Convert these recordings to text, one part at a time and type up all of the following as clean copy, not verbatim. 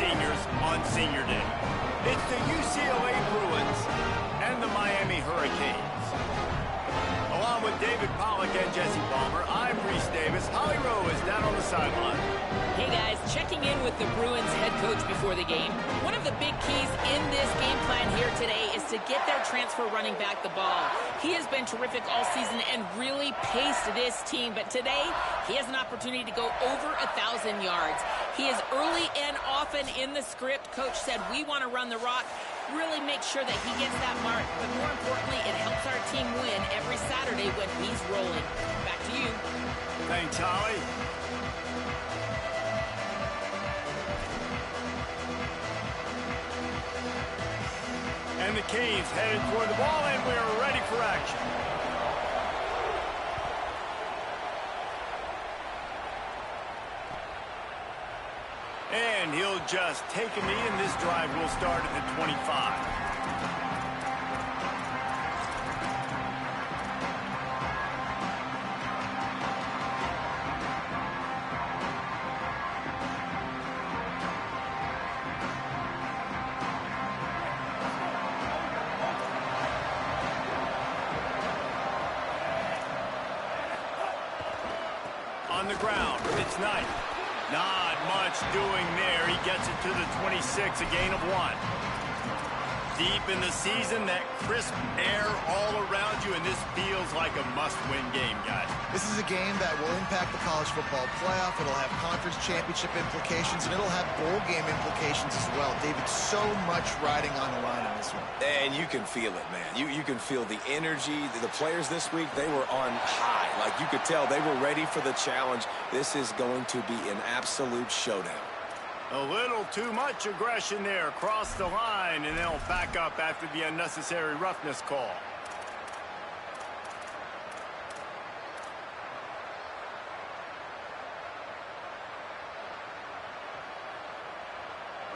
seniors on Senior Day. It's the UCLA Bruins and the Miami Hurricanes. Along with David Pollack and Jesse Palmer, I'm Reese Davis. Holly Rowe is down on the sideline. Hey guys, checking in with the Bruins head coach before the game. One of the big keys in this game plan here today is to get their transfer running back the ball. He has been terrific all season and really paced this team, but today he has an opportunity to go over 1,000 yards. He is early and often in the script. Coach said, we want to run the rock. Really make sure that he gets that mark, but more importantly, it helps our team win every Saturday when he's rolling. Back to you. Thanks, Holly. And the Canes headed toward the ball, and we're ready for action. And he'll just take a knee, and this drive will start at the 25. On the ground, it's Knight. Not much doing there. He gets it to the 26, a gain of 1. Deep in the season, that crisp air all around you, and this feels like a must-win game, guys. This is a game that will impact the college football playoff. It'll have conference championship implications, and it'll have bowl game implications as well. David, so much riding on the line in this one. And you can feel it, man. You can feel the energy. The players this week, they were on high. Like, you could tell they were ready for the challenge. This is going to be an absolute showdown. A little too much aggression there across the line, and they'll back up after the unnecessary roughness call.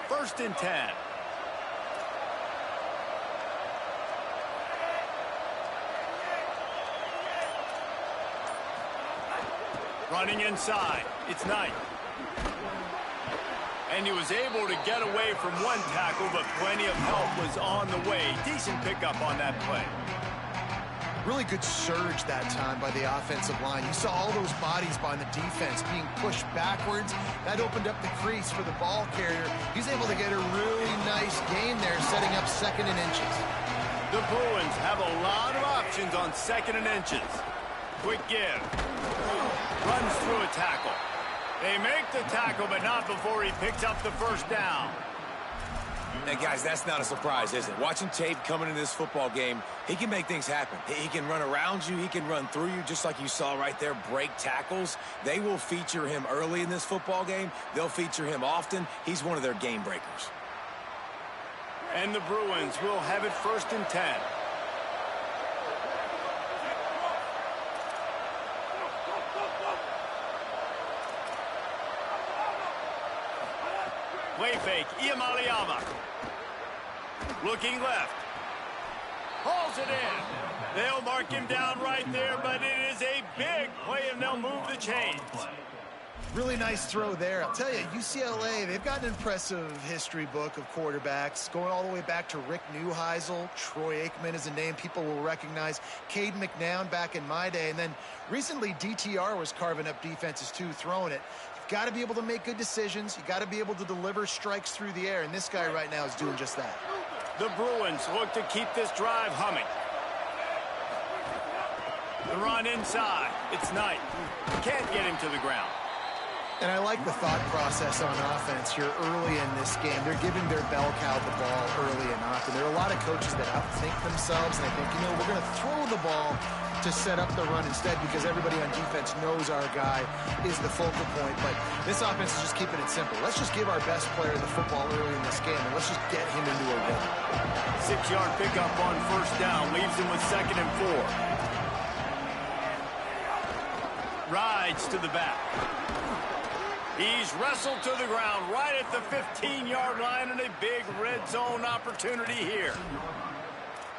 First and 10. Running inside, it's Knight. And he was able to get away from one tackle, but plenty of help was on the way. Decent pickup on that play. Really good surge that time by the offensive line. You saw all those bodies by the defense being pushed backwards. That opened up the crease for the ball carrier. He's able to get a really nice gain there, setting up 2nd and inches. The Bruins have a lot of options on 2nd and inches. Quick give. Runs through a tackle. They make the tackle, but not before he picks up the first down. And guys, that's not a surprise, is it? Watching tape coming into this football game, he can make things happen. He can run around you. He can run through you, just like you saw right there, break tackles. They will feature him early in this football game. They'll feature him often. He's one of their game breakers. And the Bruins will have it 1st and 10. Play fake, Iamaleava. Looking left. Hauls it in. They'll mark him down right there, but it is a big play, and they'll move the chains. Really nice throw there. I'll tell you, UCLA, they've got an impressive history book of quarterbacks, going all the way back to Rick Neuheisel. Troy Aikman is a name people will recognize. Cade McNown back in my day. And then recently, DTR was carving up defenses too, throwing it. You've got to be able to make good decisions. You've got to be able to deliver strikes through the air, and this guy right now is doing just that. The Bruins look to keep this drive humming. The run inside. It's Knight. Can't get him to the ground. And I like the thought process on offense here early in this game. They're giving their bell cow the ball early and often. There are a lot of coaches that outthink themselves, and they think, we're going to throw the ball to set up the run instead because everybody on defense knows our guy is the focal point. But this offense is just keeping it simple. Let's just give our best player the football early in this game, and let's just get him into a rhythm. 6-yard pickup on 1st down. Leaves him with 2nd and 4. Rides to the back. He's wrestled to the ground right at the 15-yard line, and a big red zone opportunity here.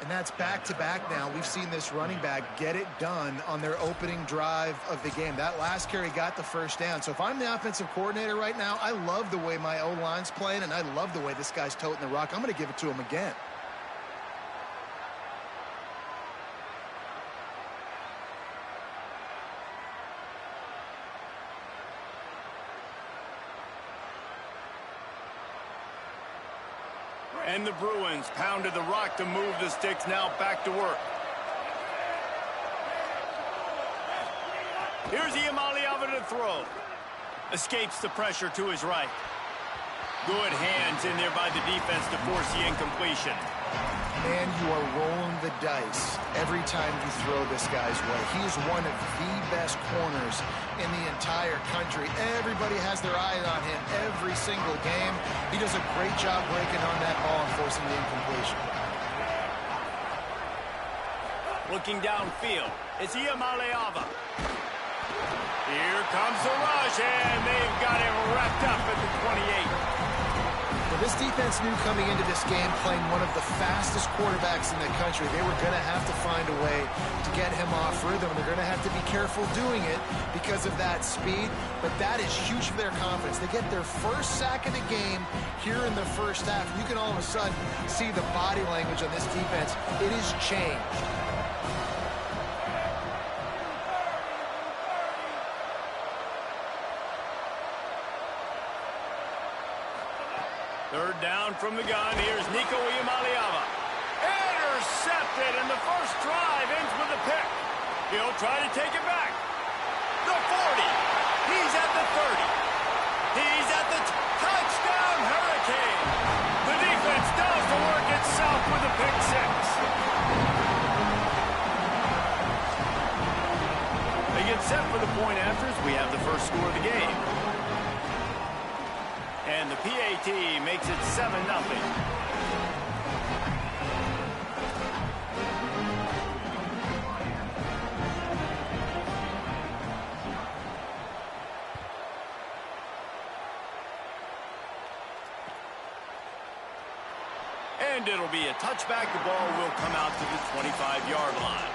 And that's back-to-back now. We've seen this running back get it done on their opening drive of the game. That last carry got the first down. So if I'm the offensive coordinator right now, I love the way my O-line's playing, and I love the way this guy's toting the rock. I'm going to give it to him again. And the Bruins pounded the rock to move the sticks, now back to work. Here's Iamaleava to throw. Escapes the pressure to his right. Good hands in there by the defense to force the incompletion. Man, you are rolling the dice every time you throw this guy's way. He is one of the best corners in the entire country. Everybody has their eye on him every single game. He does a great job breaking on that ball and forcing the incompletion. Looking downfield, it's Iamaleava. Here comes the rush, and they've got him wrapped up at the 28. Well, this defense knew coming into this game, playing one of the fastest quarterbacks in the country, they were going to have to find a way to get him off rhythm. They're going to have to be careful doing it because of that speed, but that is huge for their confidence. They get their first sack of the game here in the first half. You can all of a sudden see the body language on this defense. It has changed. Third down from the gun. Here's Nico Iamaleava. Intercepted, and the first drive ends with a pick. He'll try to take it back. The 40. He's at the 30. He's at the touchdown Hurricane. The defense does the work itself with a pick six. They get set for the point afters. We have the first score of the game. And the PAT makes it 7-0. And it'll be a touchback. The ball will come out to the 25-yard line.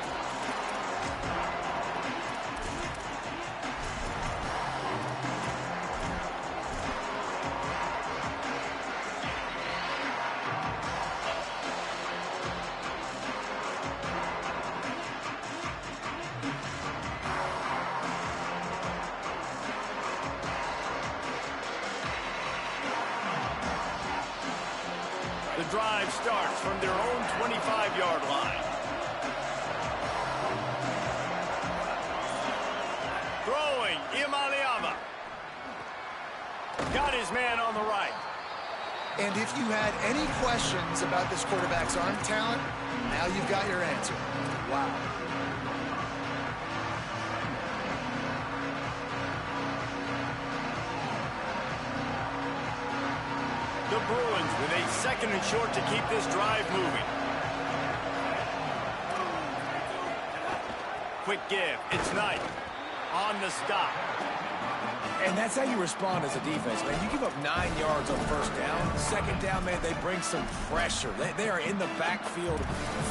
The drive starts from their own 25-yard line. Throwing, Iamaleava. Got his man on the right. And if you had any questions about this quarterback's arm talent, now you've got your answer. Wow. The Bruins with a second and short to keep this drive moving. Quick give. It's Knight on the stop. And that's how you respond as a defense, man. You give up 9 yards on first down. Second down, man, they bring some pressure. They are in the backfield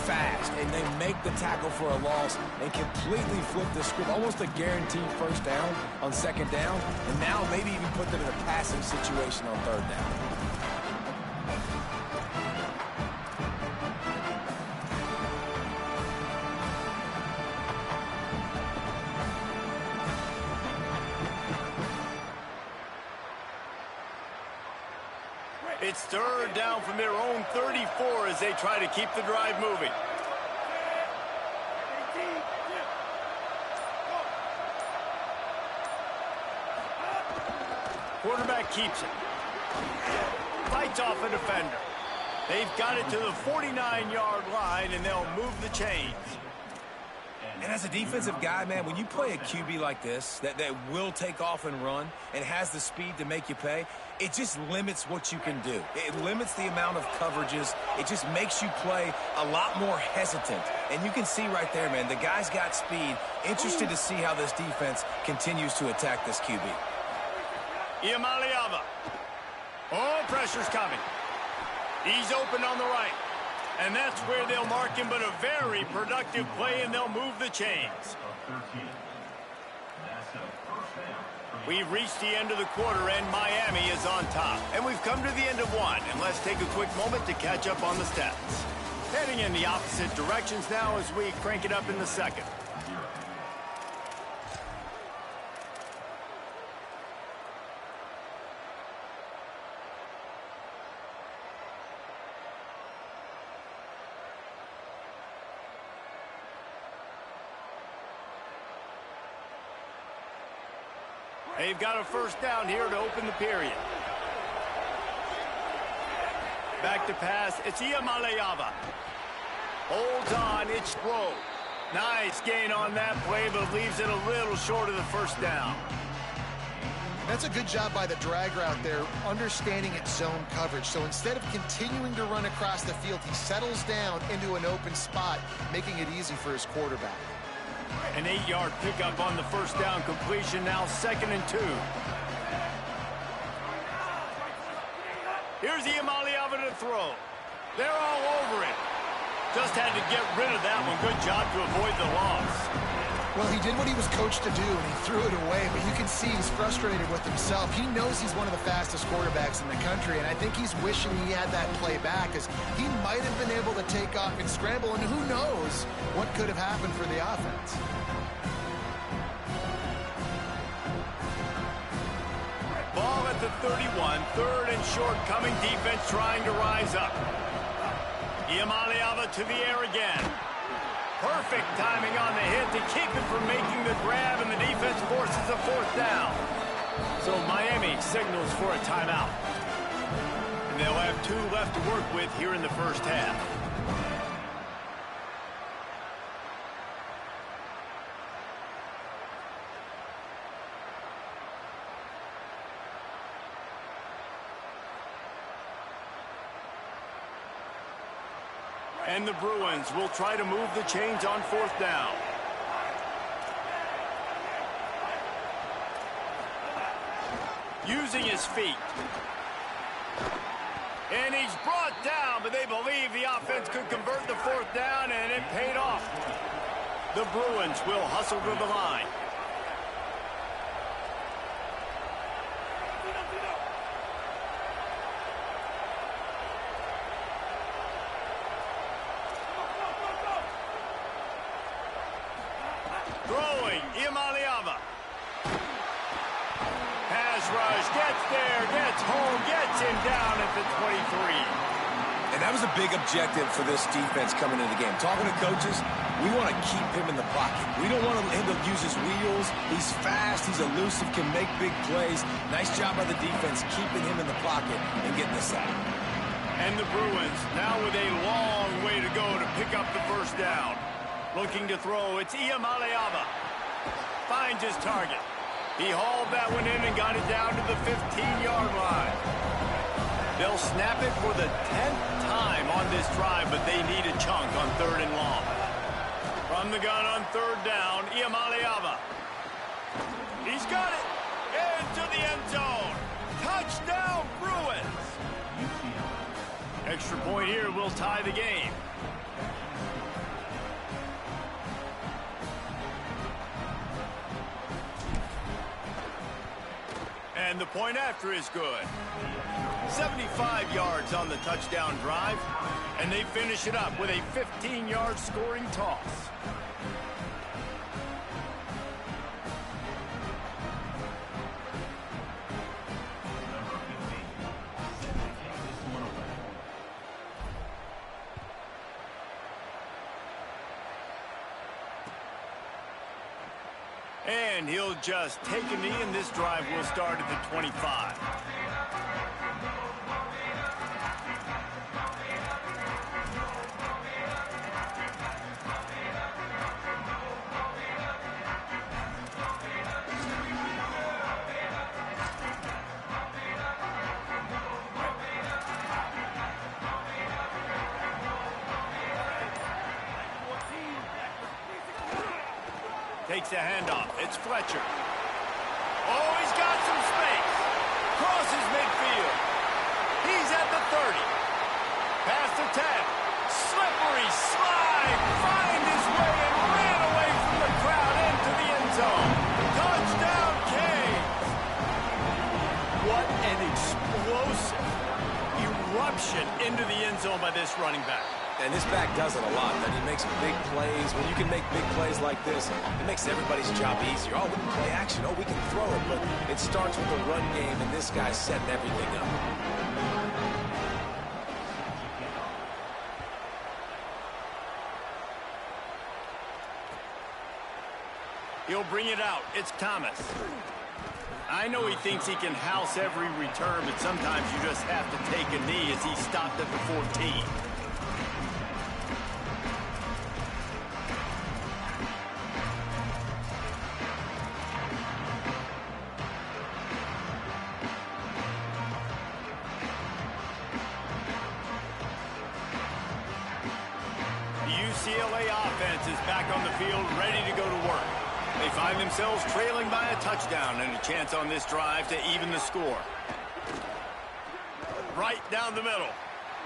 fast, and they make the tackle for a loss and completely flip the script. Almost a guaranteed first down on second down, and now maybe even put them in a passing situation on third down. It's third down from their own 34 as they try to keep the drive moving. Quarterback keeps it. Fights off a defender. They've got it to the 49-yard line, and they'll move the chains. And as a defensive guy, man, when you play a QB like this, that will take off and run and has the speed to make you pay, it just limits what you can do. It limits the amount of coverages. It just makes you play a lot more hesitant. And you can see right there, man, the guy's got speed. Interested to see how this defense continues to attack this QB. Iamaleava. Oh, pressure's coming. He's open on the right. And that's where they'll mark him, but a very productive play, and they'll move the chains. We've reached the end of the quarter, and Miami is on top. And we've come to the end of one, and let's take a quick moment to catch up on the stats. Heading in the opposite directions now as we crank it up in the second. They've got a first down here to open the period. Back to pass. It's Iamaleava. Holds on. It's throw. Nice gain on that play, but leaves it a little short of the first down. That's a good job by the drag route there, understanding its zone coverage. So instead of continuing to run across the field, he settles down into an open spot, making it easy for his quarterback. An 8-yard pickup on the first down completion, now 2nd and 2. Here's Iamaleava to throw. They're all over it. Just had to get rid of that one. Good job to avoid the loss. Well, he did what he was coached to do, and he threw it away, but you can see he's frustrated with himself. He knows he's one of the fastest quarterbacks in the country, and I think he's wishing he had that play back, as he might have been able to take off and scramble, and who knows what could have happened for the offense. Ball at the 31, 3rd and short, coming defense trying to rise up. Iamaleava to the air again. Perfect timing on the hit to keep it from making the grab, and the defense forces a 4th down. So Miami signals for a timeout. And they'll have 2 left to work with here in the first half. And the Bruins will try to move the chains on 4th down. Using his feet. And he's brought down, but they believe the offense could convert the 4th down, and it paid off. The Bruins will hustle to the line. Throwing, Iamaleava. Pass rush, gets there, gets home, gets him down at the 23. And that was a big objective for this defense coming into the game. Talking to coaches, we want to keep him in the pocket. We don't want him to use his wheels. He's fast, he's elusive, can make big plays. Nice job by the defense keeping him in the pocket and getting the sack. And the Bruins now with a long way to go to pick up the first down. Looking to throw, it's Iamaleava. Finds his target. He hauled that one in and got it down to the 15-yard line. They'll snap it for the 10th time on this drive, but they need a chunk on 3rd and long. From the gun on 3rd down, Iamaleava. He's got it. Into the end zone. Touchdown, Bruins. Extra point here will tie the game. And the point after is good. 75 yards on the touchdown drive, and they finish it up with a 15-yard scoring toss. And he'll just take a knee, and this drive will start at the 25. Takes a handoff. It's Fletcher. Oh, he's got some space. Crosses midfield. He's at the 30. Past the 10. reception into the end zone by this running back. And this back does it a lot. That he makes big plays. When you can make big plays like this, it makes everybody's job easier. Oh, we can play action. Oh, we can throw it. But it starts with the run game, and this guy's setting everything up. He'll bring it out. It's Thomas. I know he thinks he can house every return, but sometimes you just have to take a knee as he stopped at the 14. The UCLA offense is back on the field, ready to go to work. They find themselves trailing by a touchdown and a chance on this drive to even the score. Right down the middle.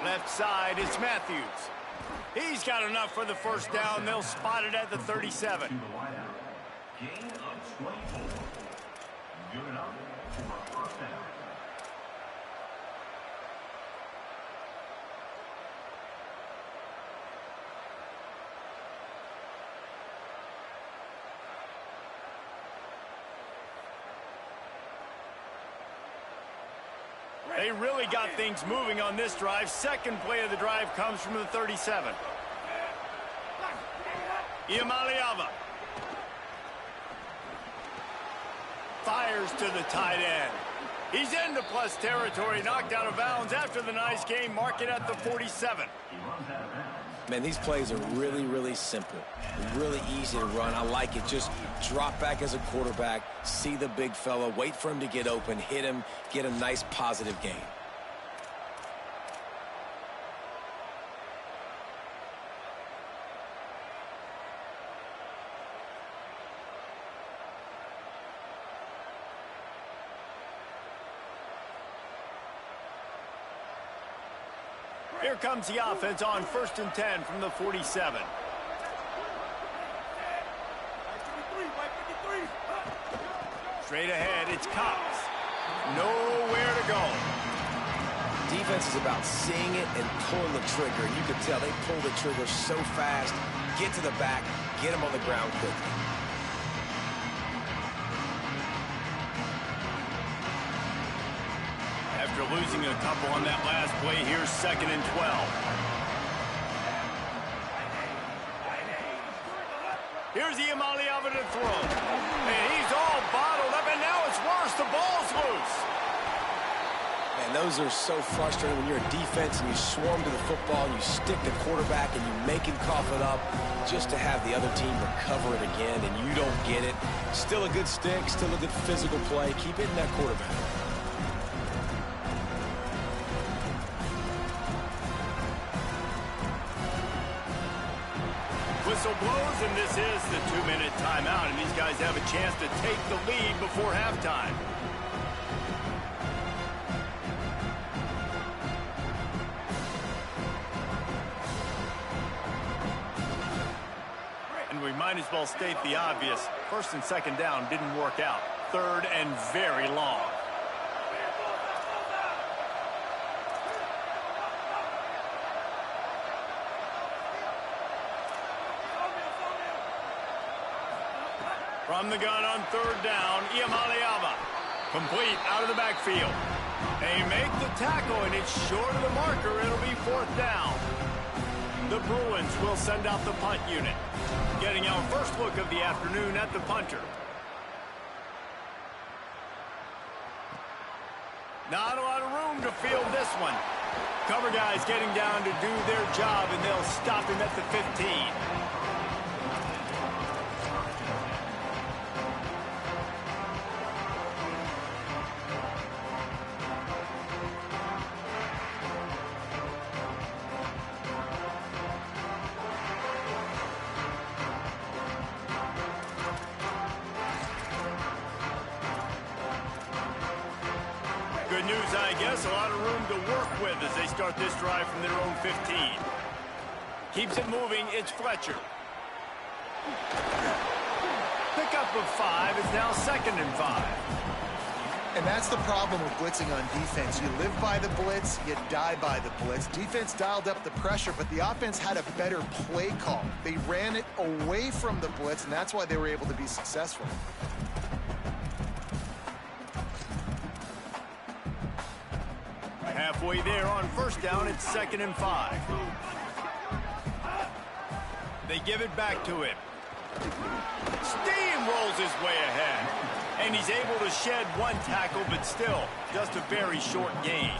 Left side, it's Matthews. He's got enough for the first down. They'll spot it at the 37. Gain of 24. Good enough for a first down. They really got things moving on this drive. Second play of the drive comes from the 37. Iamaleava fires to the tight end. He's into plus territory, knocked out of bounds after the nice game. Mark it at the 47. Man, these plays are really, really simple. Really easy to run. I like it. Just drop back as a quarterback, see the big fella, wait for him to get open, hit him, get a nice positive gain. Here comes the offense on 1st and 10 from the 47. Straight ahead, it's Cox. Nowhere to go. Defense is about seeing it and pulling the trigger. You can tell they pull the trigger so fast, get to the back, get him on the ground quickly. After losing a couple on that last play, here's 2nd and 12. Here's Iamaleava to throw. And he's all bottled up, and now it's worse. The ball's loose. Man, those are so frustrating when you're a defense and you swarm to the football, and you stick the quarterback, and you make him cough it up just to have the other team recover it again, and you don't get it. Still a good stick, still a good physical play. Keep hitting that quarterback. Whistle blows, and this is the 2-minute timeout, and these guys have a chance to take the lead before halftime. And we might as well state the obvious. 1st and 2nd down didn't work out. 3rd and very long. From the gun on 3rd down, Iamaleava. Complete out of the backfield. They make the tackle, and it's short of the marker. It'll be 4th down. The Bruins will send out the punt unit. Getting our first look of the afternoon at the punter. Not a lot of room to field this one. Cover guys getting down to do their job, and they'll stop him at the 15. Good news, I guess. A lot of room to work with as they start this drive from their own 15. Keeps it moving. It's Fletcher. Pickup of 5 is now 2nd and 5. And that's the problem with blitzing on defense. You live by the blitz, you die by the blitz. Defense dialed up the pressure, but the offense had a better play call. They ran it away from the blitz, and that's why they were able to be successful. Halfway there on first down, it's 2nd and 5. They give it back to him. Steamrolls his way ahead. And he's able to shed one tackle, but still, just a very short gain.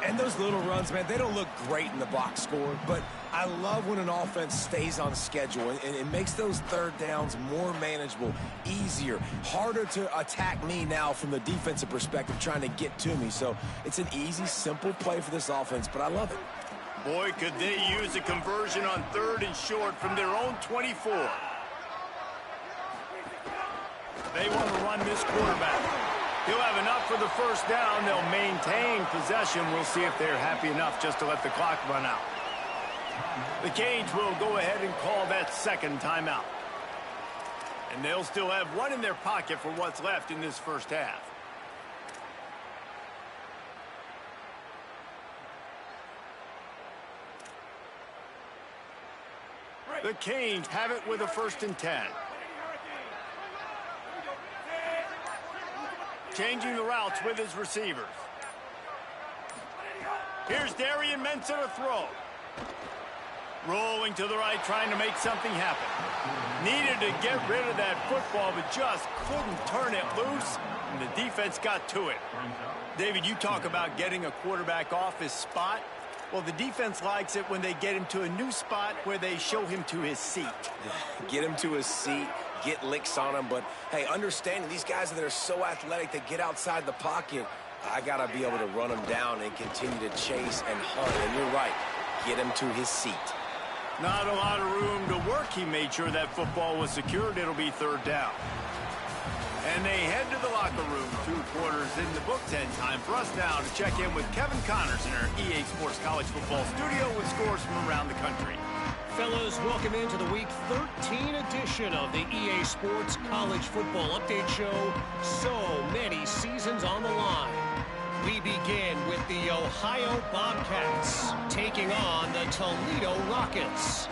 And those little runs, man, they don't look great in the box score, but I love when an offense stays on schedule, and it makes those third downs more manageable, easier, harder to attack me now from the defensive perspective trying to get to me. So it's an easy, simple play for this offense, but I love it. Boy, could they use a conversion on 3rd and short from their own 24. They want to run this quarterback. He'll have enough for the first down. They'll maintain possession. We'll see if they're happy enough just to let the clock run out. The Canes will go ahead and call that 2nd timeout. And they'll still have one in their pocket for what's left in this first half. The Canes have it with a 1st and 10. Changing the routes with his receivers. Here's Darian Mensah to throw. Rolling to the right, trying to make something happen. Needed to get rid of that football, but just couldn't turn it loose, and the defense got to it. David, you talk about getting a quarterback off his spot. Well, the defense likes it when they get him to a new spot where they show him to his seat. Get him to his seat, get licks on him, but, hey, understanding these guys that are so athletic, they get outside the pocket, I got to be able to run him down and continue to chase and hunt. And you're right, get him to his seat. Not a lot of room to work. He made sure that football was secured. It'll be 3rd down. And they head to the locker room. 2 quarters in the books, and time for us now to check in with Kevin Connors in our EA Sports College Football studio with scores from around the country. Fellas, welcome into the Week 13 edition of the EA Sports College Football Update Show. So many seasons on the line. We begin with the Ohio Bobcats taking on the Toledo Rockets.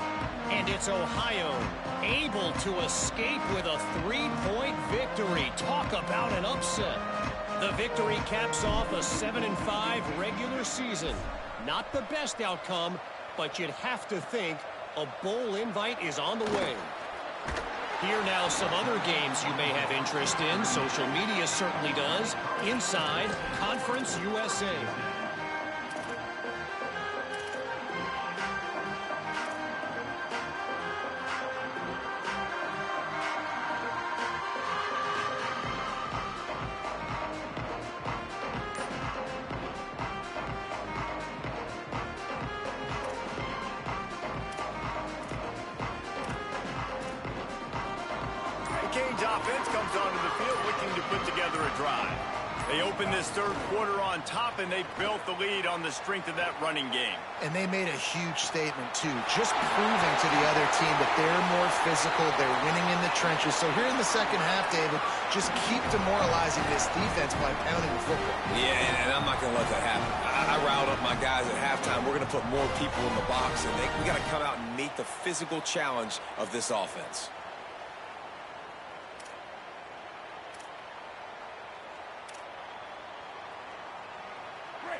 And it's Ohio able to escape with a 3-point victory. Talk about an upset. The victory caps off a 7-5 regular season. Not the best outcome, but you'd have to think a bowl invite is on the way. Here now some other games you may have interest in. Social media certainly does. Inside Conference USA. Offense comes onto the field looking to put together a drive. They opened this 3rd quarter on top, and they built the lead on the strength of that running game. And they made a huge statement, too, just proving to the other team that they're more physical, they're winning in the trenches. So here in the second half, David, just keep demoralizing this defense by pounding the football. Yeah, and I'm not going to let that happen. I riled up my guys at halftime. We're going to put more people in the box, and we got to come out and meet the physical challenge of this offense.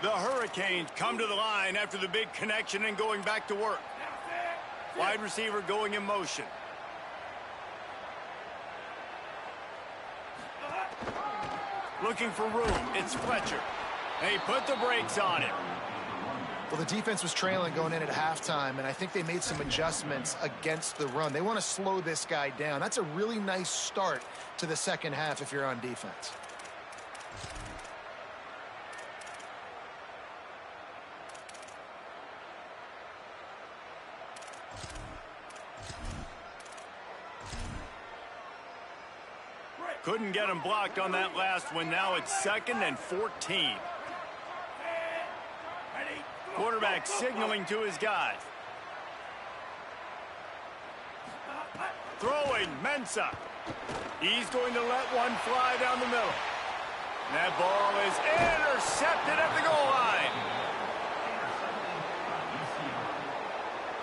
The Hurricanes come to the line after the big connection and going back to work. Wide receiver going in motion. Looking for room. It's Fletcher. They put the brakes on him. Well, the defense was trailing going in at halftime, and I think they made some adjustments against the run. They want to slow this guy down. That's a really nice start to the second half if you're on defense. Couldn't get him blocked on that last one. Now it's 2nd and 14. Quarterback signaling to his guys. Throwing, Mensah. He's going to let one fly down the middle. That ball is intercepted at the goal line.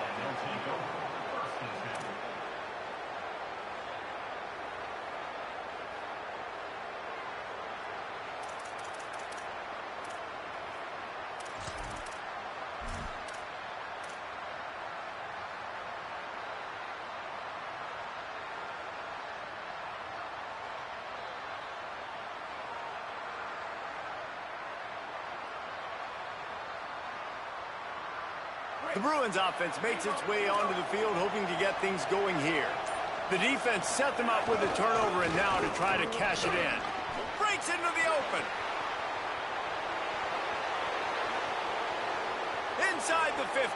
And they'll take over first and 10. The Bruins offense makes its way onto the field, hoping to get things going here. The defense set them up with a turnover, and now to try to cash it in. Breaks into the open. Inside the 50.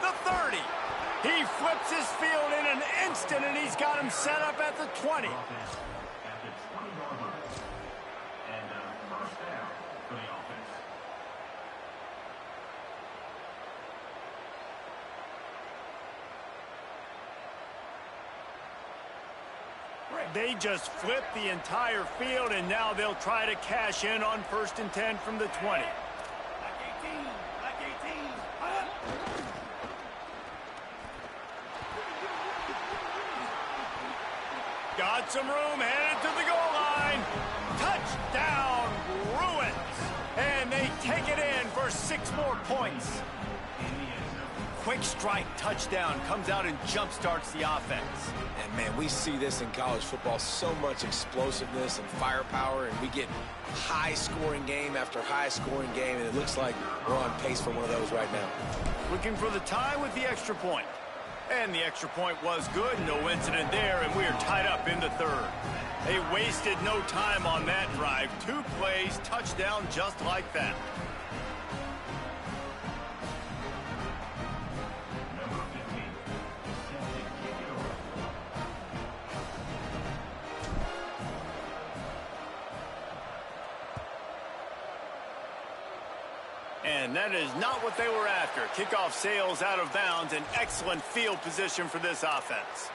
The 30. He flips his field in an instant, and he's got him set up at the 20. Offense at the 20-yard line. And first down for the offense. They just flipped the entire field, and now they'll try to cash in on 1st and 10 from the 20. Got some room, headed to the goal line. Touchdown, Bruins. And they take it in for 6 more points. Quick strike touchdown comes out and jump-starts the offense. And, man, we see this in college football, so much explosiveness and firepower, and we get high-scoring game after high-scoring game, and it looks like we're on pace for one of those right now. Looking for the tie with the extra point. And the extra point was good, no incident there, and we are tied up in the 3rd. They wasted no time on that drive. 2 plays, touchdown just like that. Number 15, set to kick it over. And that is not what they were after. Kickoff sails out of bounds, an excellent field position for this offense.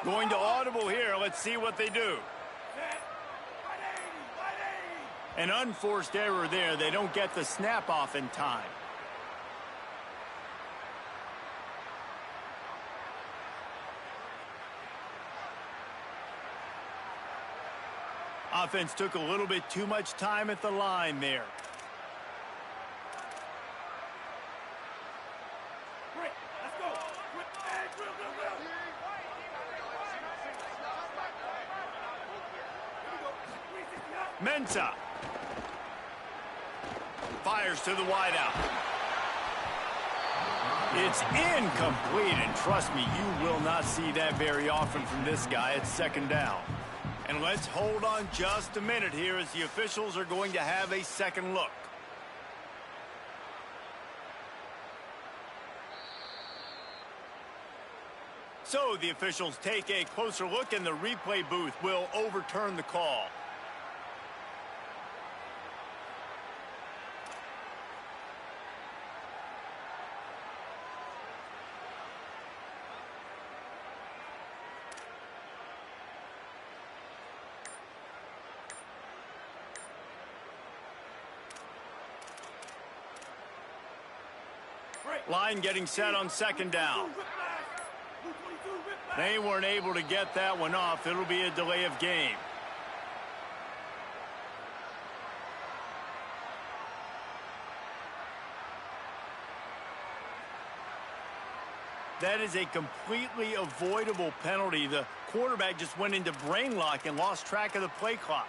Going to audible here. Let's see what they do. An unforced error there. They don't get the snap off in time. Offense took a little bit too much time at the line there. Mensah fires to the wideout. It's incomplete, and trust me, you will not see that very often from this guy. It's 2nd down. And let's hold on just a minute here as the officials are going to have a second look. So the officials take a closer look, and the replay booth will overturn the call. Line getting set on 2nd down. They weren't able to get that one off. It'll be a delay of game. That is a completely avoidable penalty. The quarterback just went into brain lock and lost track of the play clock.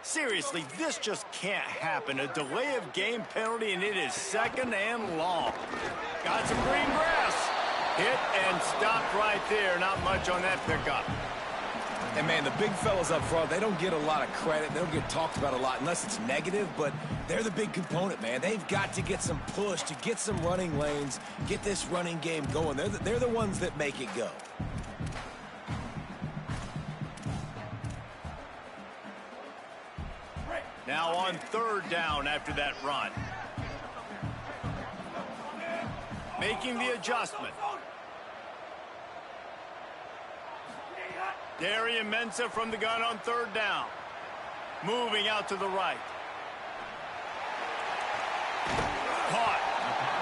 Seriously, this just can't happen. A delay of game penalty, and it is 2nd and long. Got some green grass. Hit and stopped right there. Not much on that pickup. And, man, the big fellas up front, they don't get a lot of credit. They don't get talked about a lot unless it's negative, but they're the big component, man. They've got to get some push to get some running lanes, get this running game going. They're the ones that make it go. Now on 3rd down after that run. Making the adjustment. Darian Mensah from the gun on 3rd down. Moving out to the right. Caught.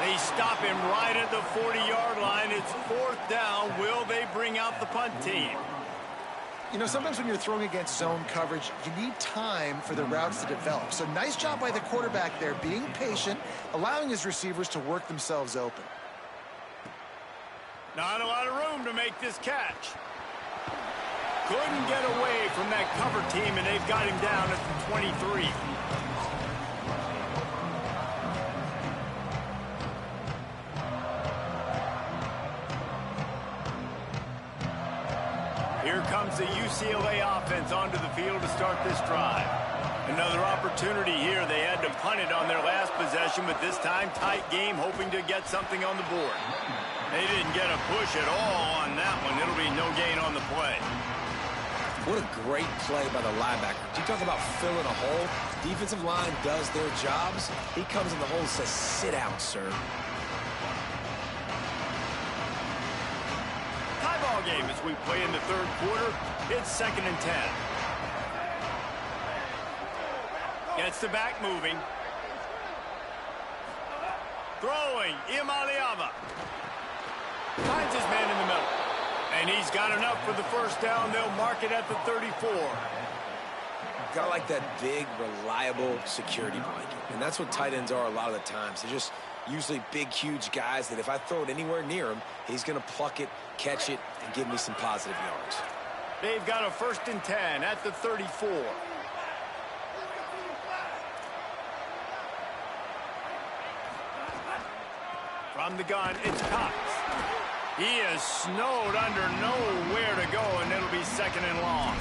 They stop him right at the 40-yard line. It's 4th down. Will they bring out the punt team? You know, sometimes when you're throwing against zone coverage, you need time for the routes to develop. So nice job by the quarterback there, being patient, allowing his receivers to work themselves open. Not a lot of room to make this catch. Couldn't get away from that cover team, and they've got him down at the 23. Here comes the UCLA offense onto the field to start this drive. Another opportunity here. They had to punt it on their last possession, but this time tight game, hoping to get something on the board. They didn't get a push at all on that one. It'll be no gain on the play. What a great play by the linebacker. You talk about filling a hole. Defensive line does their jobs. He comes in the hole and says, sit down, sir. Tie ball game as we play in the 3rd quarter. It's 2nd and 10. Gets the back moving. Throwing. Imaliava. Finds his man in the middle. And he's got enough for the 1st down. They'll mark it at the 34. Got like that big, reliable security blanket. And that's what tight ends are a lot of the times. They're just usually big, huge guys that if I throw it anywhere near him, he's going to pluck it, catch it, and give me some positive yards. They've got a 1st and 10 at the 34. From the gun, it's Cox. He is snowed under, nowhere to go, and it'll be 2nd and long.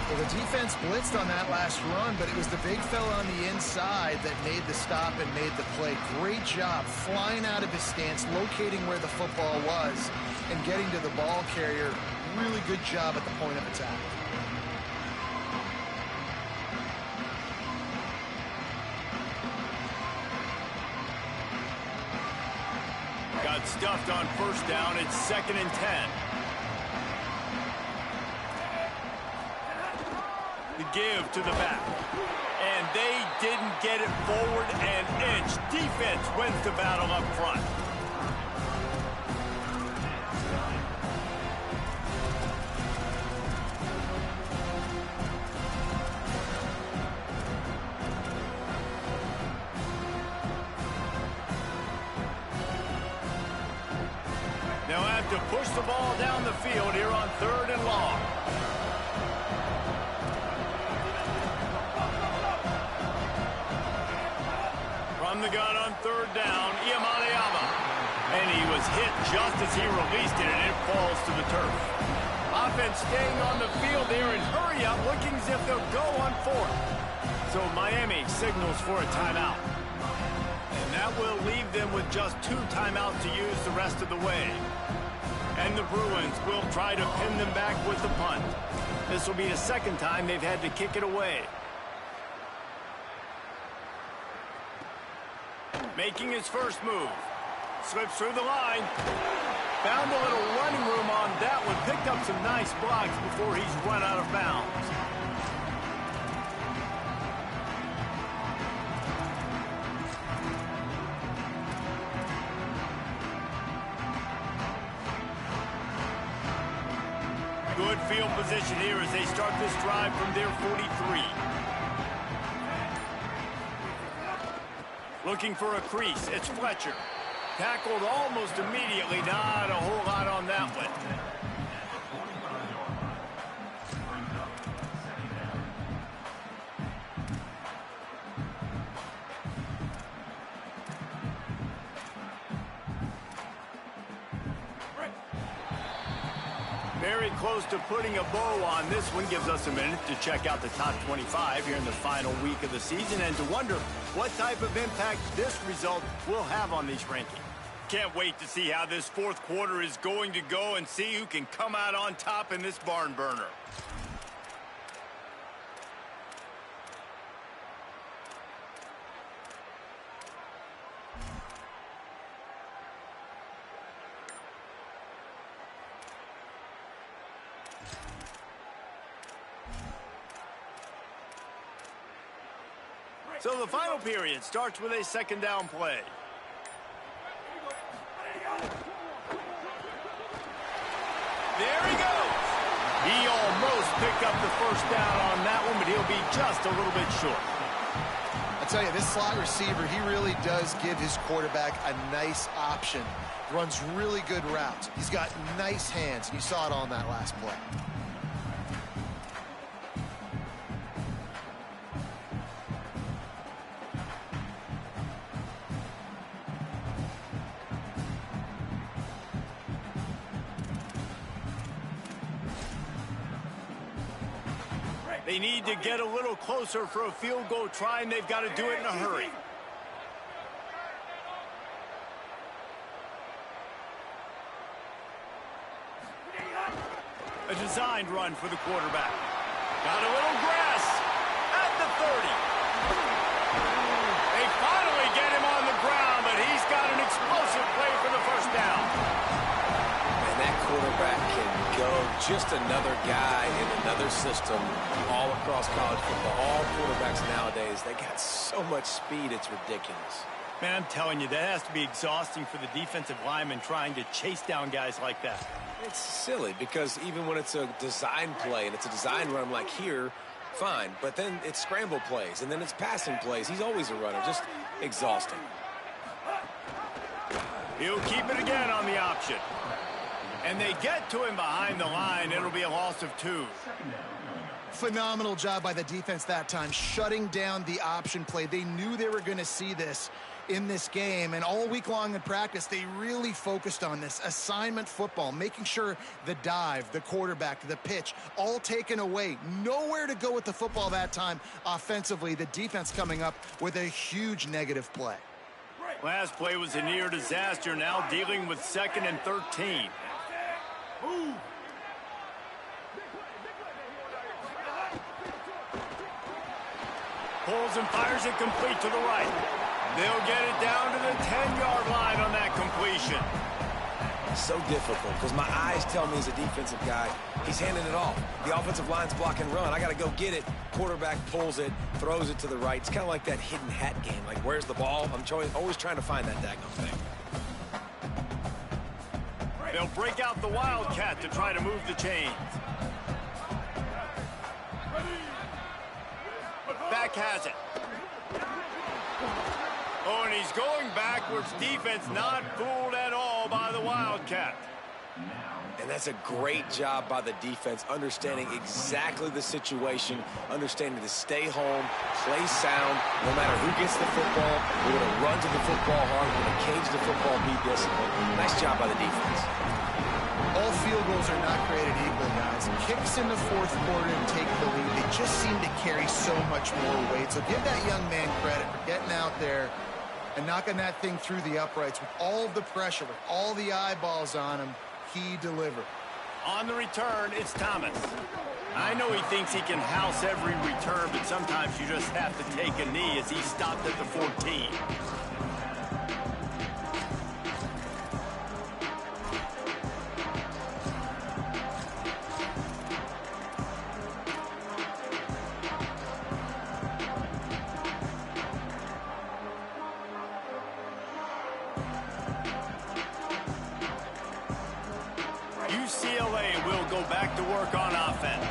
Well, the defense blitzed on that last run, but it was the big fella on the inside that made the stop and made the play. Great job flying out of his stance, locating where the football was, and getting to the ball carrier. Really good job at the point of attack. Got stuffed on 1st down. It's 2nd and 10. The give to the back. And they didn't get it forward an inch. Defense wins the battle up front. They'll have to push the ball down the field here on 3rd and long. From the gun on 3rd down, Imaliava. And he was hit just as he released it, and it falls to the turf. Offense staying on the field there and hurry up, looking as if they'll go on 4th. So Miami signals for a timeout. And that will leave them with just 2 timeouts to use the rest of the way. And the Bruins will try to pin them back with the punt. This will be the 2nd time they've had to kick it away. Making his first move. Slips through the line. Found a little running room on that one. Picked up some nice blocks before he's run out of bounds. Good field position here as they start this drive from their 43. Looking for a crease. It's Fletcher. Tackled almost immediately. Not a whole lot on that one. Very close to putting a bow on this one. Gives us a minute to check out the top 25 here in the final week of the season and to wonder what type of impact this result will have on these rankings. Can't wait to see how this fourth quarter is going to go and see who can come out on top in this barn burner. So the final period starts with a second down play. There he goes. He almost picked up the first down on that one, but he'll be just a little bit short. I tell you, this slot receiver, he really does give his quarterback a nice option. Runs really good routes. He's got nice hands. You saw it on that last play. They need to get a little closer for a field goal try, and they've got to do it in a hurry. A designed run for the quarterback. Got a little grass at the 30. They finally get him on the ground, but he's got an explosive play for the first down. And that quarterback can go. Just another guy in another system all across college football. All quarterbacks nowadays, they got so much speed, it's ridiculous. Man, I'm telling you, that has to be exhausting for the defensive lineman trying to chase down guys like that. It's silly because even when it's a design play and it's a design run like here, fine. But then it's scramble plays and then it's passing plays. He's always a runner. Just exhausting. He'll keep it again on the option. And they get to him behind the line. It'll be a loss of 2. Phenomenal job by the defense that time, shutting down the option play. They knew they were going to see this in this game, and all week long in practice, they really focused on this assignment football, making sure the dive, the quarterback, the pitch, all taken away. Nowhere to go with the football that time offensively. The defense coming up with a huge negative play. Last play was a near disaster, now dealing with 2nd and 13. Pulls and fires it complete to the right. They'll get it down to the 10-yard line on that completion. So difficult because my eyes tell me as a defensive guy, he's handing it off. The offensive line's block and run. I got to go get it. Quarterback pulls it, throws it to the right. It's kind of like that hidden hat game. Like, where's the ball? I'm always trying to find that daggone thing. They'll break out the Wildcat to try to move the chains. Back has it. Oh, and he's going backwards. Defense not fooled at all by the Wildcat. And that's a great job by the defense, understanding exactly the situation, understanding to stay home, play sound, no matter who gets the football. We're going to run to the football hard. We're going to cage the football, be disciplined. Nice job by the defense. All field goals are not created equal, guys. Kicks in the fourth quarter and take the lead. They just seem to carry so much more weight. So give that young man credit for getting out there and knocking that thing through the uprights with all of the pressure, with all the eyeballs on him. He delivered. On the return, it's Thomas. I know he thinks he can house every return, but sometimes you just have to take a knee as he stopped at the 14. UCLA will go back to work on offense.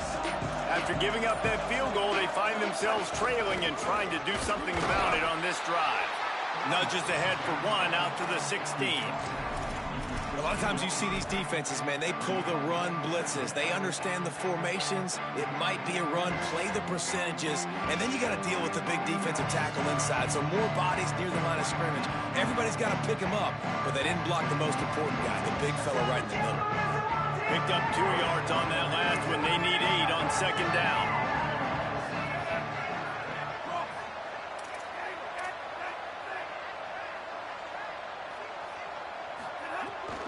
After giving up that field goal, they find themselves trailing and trying to do something about it on this drive. Nudges ahead for 1 out to the 16. A lot of times you see these defenses, man, they pull the run blitzes. They understand the formations. It might be a run, play the percentages, and then you got to deal with the big defensive tackle inside. So more bodies near the line of scrimmage. Everybody's got to pick him up, but they didn't block the most important guy, the big fella right in the middle. Picked up 2 yards on that last one. They need 8 on second down.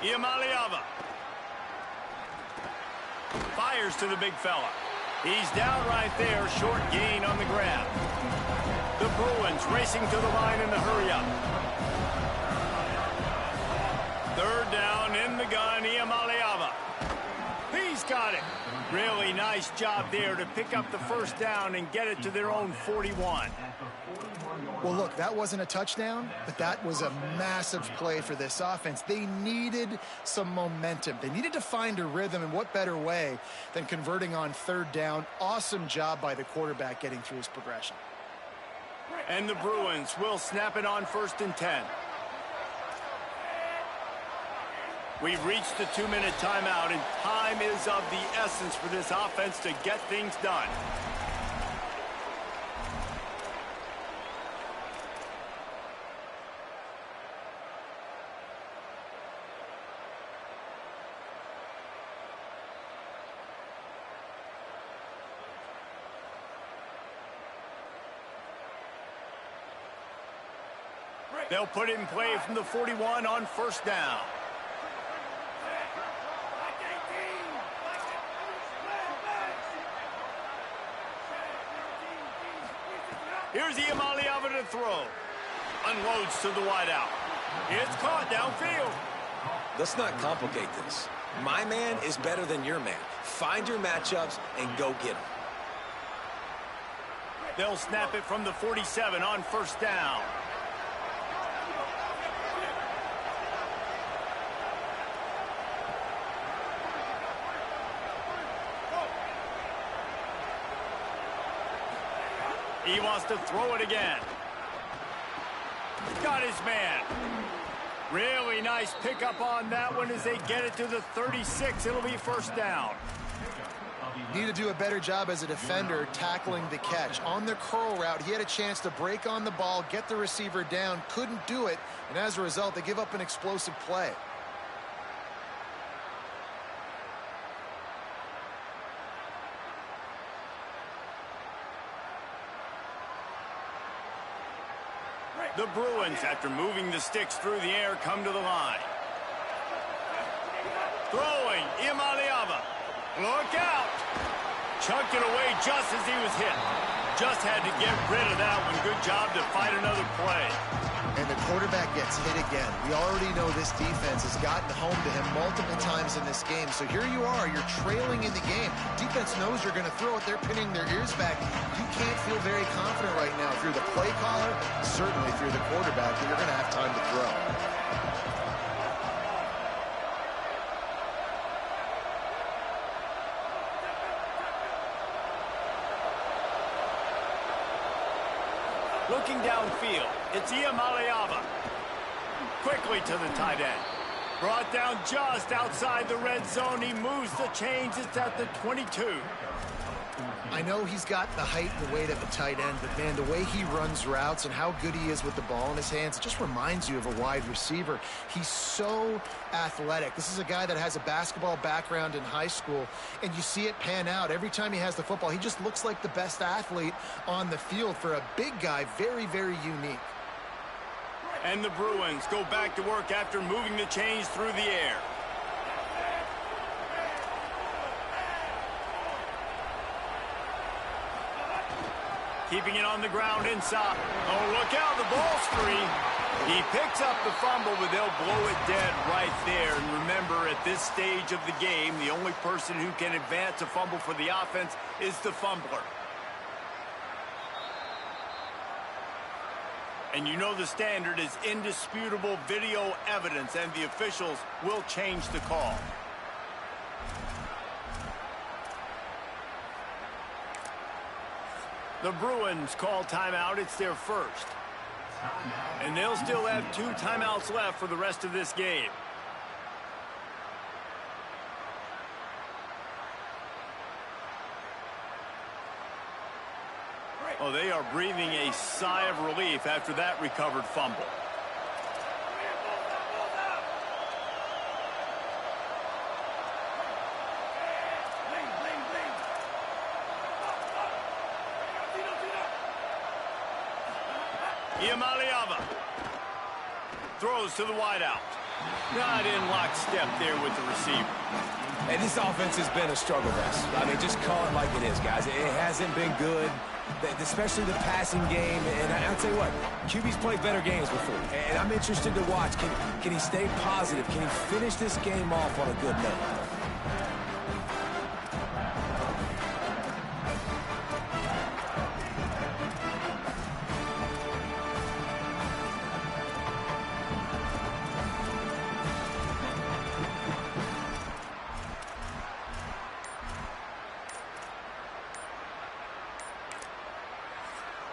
Iamaleava fires to the big fella. He's down right there, short gain on the grab. The Bruins racing to the line in the hurry-up. Third down in the gun, Iamaleava. He's got it. Really nice job there to pick up the first down and get it to their own 41. Well, look, that wasn't a touchdown, but that was a massive play for this offense. They needed some momentum. They needed to find a rhythm, and what better way than converting on third down. Awesome job by the quarterback getting through his progression. And the Bruins will snap it on 1st and 10. We've reached the 2-minute timeout, and time is of the essence for this offense to get things done. They'll put it in play from the 41 on 1st down. Here's Iamaleava to throw. Unloads to the wideout. It's caught downfield. Let's not complicate this. My man is better than your man. Find your matchups and go get them. They'll snap it from the 47 on 1st down. He wants to throw it again. Got his man. Really nice pickup on that one as they get it to the 36. It'll be 1st down. Need to do a better job as a defender tackling the catch. On the curl route, he had a chance to break on the ball, get the receiver down, couldn't do it, and as a result, they give up an explosive play. The Bruins, after moving the sticks through the air, come to the line. Throwing, Iamaleava. Look out! Chunked it away just as he was hit. Just had to get rid of that one. Good job to fight another play. And the quarterback gets hit again. We already know this defense has gotten home to him multiple times in this game. So here you are, you're trailing in the game. Defense knows you're going to throw it. They're pinning their ears back. You can't feel very confident right now through the play caller, certainly through the quarterback, that you're going to have time to throw. Looking downfield, it's Iamaleava. Quickly to the tight end. Brought down just outside the red zone. He moves the chains. It's at the 22. I know he's got the height and the weight at the tight end, but man, the way he runs routes and how good he is with the ball in his hands, it just reminds you of a wide receiver. He's so athletic. This is a guy that has a basketball background in high school, and you see it pan out. Every time he has the football, he just looks like the best athlete on the field. For a big guy, very, very unique. And the Bruins go back to work after moving the chains through the air. Keeping it on the ground inside. Oh, look out, the ball's free. He picks up the fumble, but they'll blow it dead right there. And remember, at this stage of the game, the only person who can advance a fumble for the offense is the fumbler. And you know the standard is indisputable video evidence, and the officials will change the call. The Bruins call timeout. It's their first. And they'll still have 2 timeouts left for the rest of this game. Oh, they are breathing a sigh of relief after that recovered fumble. Iamaleava throws to the wideout. Not in lockstep there with the receiver. And this offense has been a struggle bus. I mean, just call it like it is, guys. It hasn't been good, especially the passing game. And I'll tell you what, QB's played better games before. And I'm interested to watch. Can he stay positive? Can he finish this game off on a good note?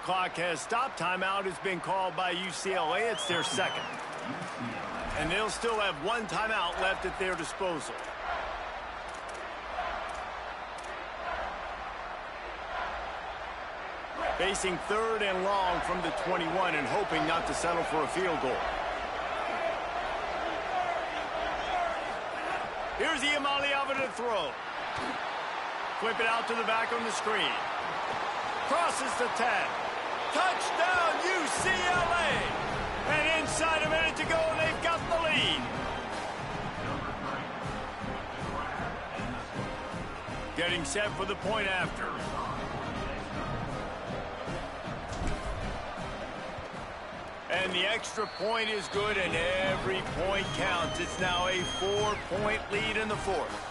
Clock has stopped. Timeout has been called by UCLA. It's their second. And they'll still have one timeout left at their disposal. Facing third and long from the 21 and hoping not to settle for a field goal. Here's Iamaleava to throw. Flip it out to the back on the screen. Crosses the 10. Touchdown, UCLA! And inside a minute to go, and they've got the lead. Getting set for the point after. And the extra point is good, and every point counts. It's now a 4-point lead in the fourth.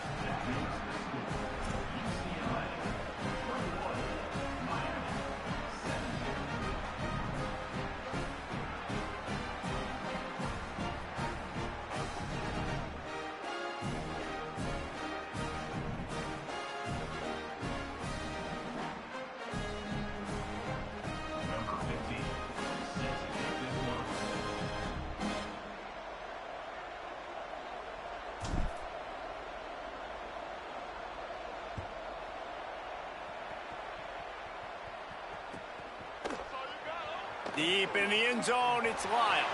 Deep in the end zone, it's Lyle.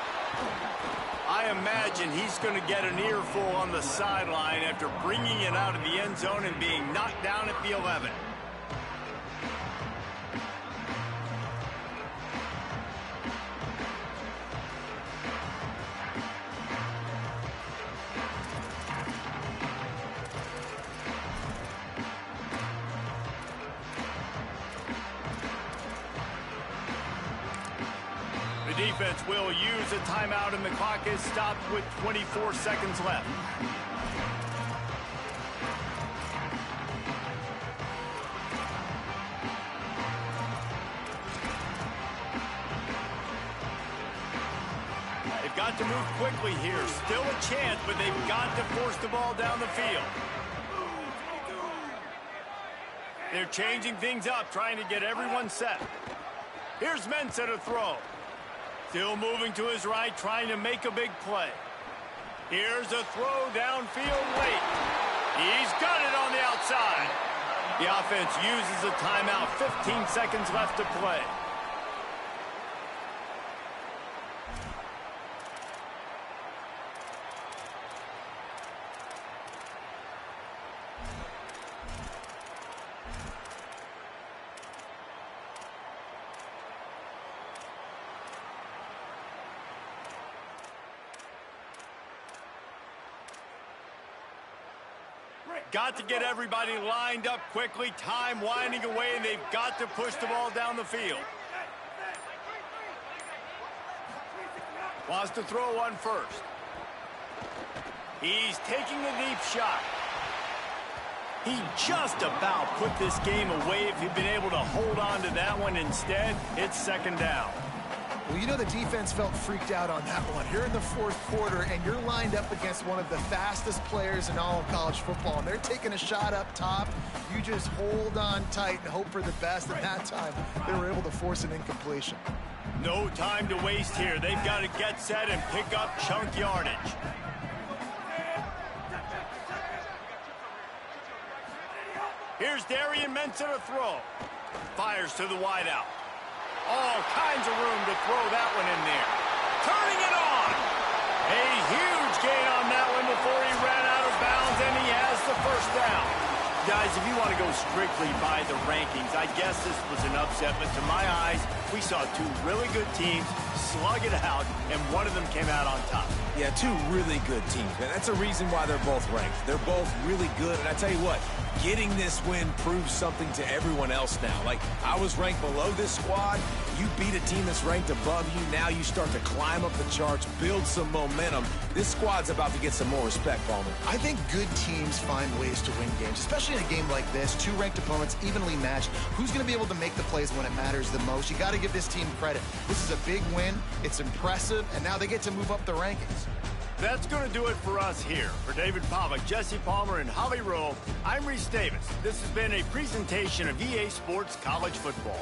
I imagine he's going to get an earful on the sideline after bringing it out of the end zone and being knocked down at the 11. Defense will use a timeout, and the clock is stopped with 24 seconds left. They've got to move quickly here. Still a chance, but they've got to force the ball down the field. They're changing things up, trying to get everyone set. Here's Mensah to throw. Still moving to his right, trying to make a big play. Here's a throw downfield late. He's got it on the outside. The offense uses a timeout. 15 seconds left to play. Got to get everybody lined up quickly. Time winding away, and they've got to push the ball down the field. Wants to throw one first. He's taking a deep shot. He just about put this game away if he'd been able to hold on to that one. Instead, it's second down. Well, you know the defense felt freaked out on that one. You're in the fourth quarter, and you're lined up against one of the fastest players in all of college football, and they're taking a shot up top. You just hold on tight and hope for the best, and that time they were able to force an incompletion. No time to waste here. They've got to get set and pick up chunk yardage. Here's Darian Mensah to throw. Fires to the wideout. All kinds of room to throw that one in there. Turning it on. A huge gain on that one before he ran out of bounds, and he has the first down. Guys, if you want to go strictly by the rankings, I guess this was an upset, but to my eyes, we saw two really good teams slug it out, and one of them came out on top. Yeah, two really good teams, man. That's a reason why they're both ranked. They're both really good, and I tell you what, getting this win proves something to everyone else now. Like, I was ranked below this squad. You beat a team that's ranked above you. Now you start to climb up the charts, build some momentum. This squad's about to get some more respect, Palmer. I think good teams find ways to win games, especially in a game like this. Two ranked opponents, evenly matched. Who's going to be able to make the plays when it matters the most? You got to give this team credit. This is a big win. It's impressive, and now they get to move up the rankings. That's going to do it for us here. For David Pollack, Jesse Palmer, and Holly Rowe, I'm Reese Davis. This has been a presentation of EA Sports College Football.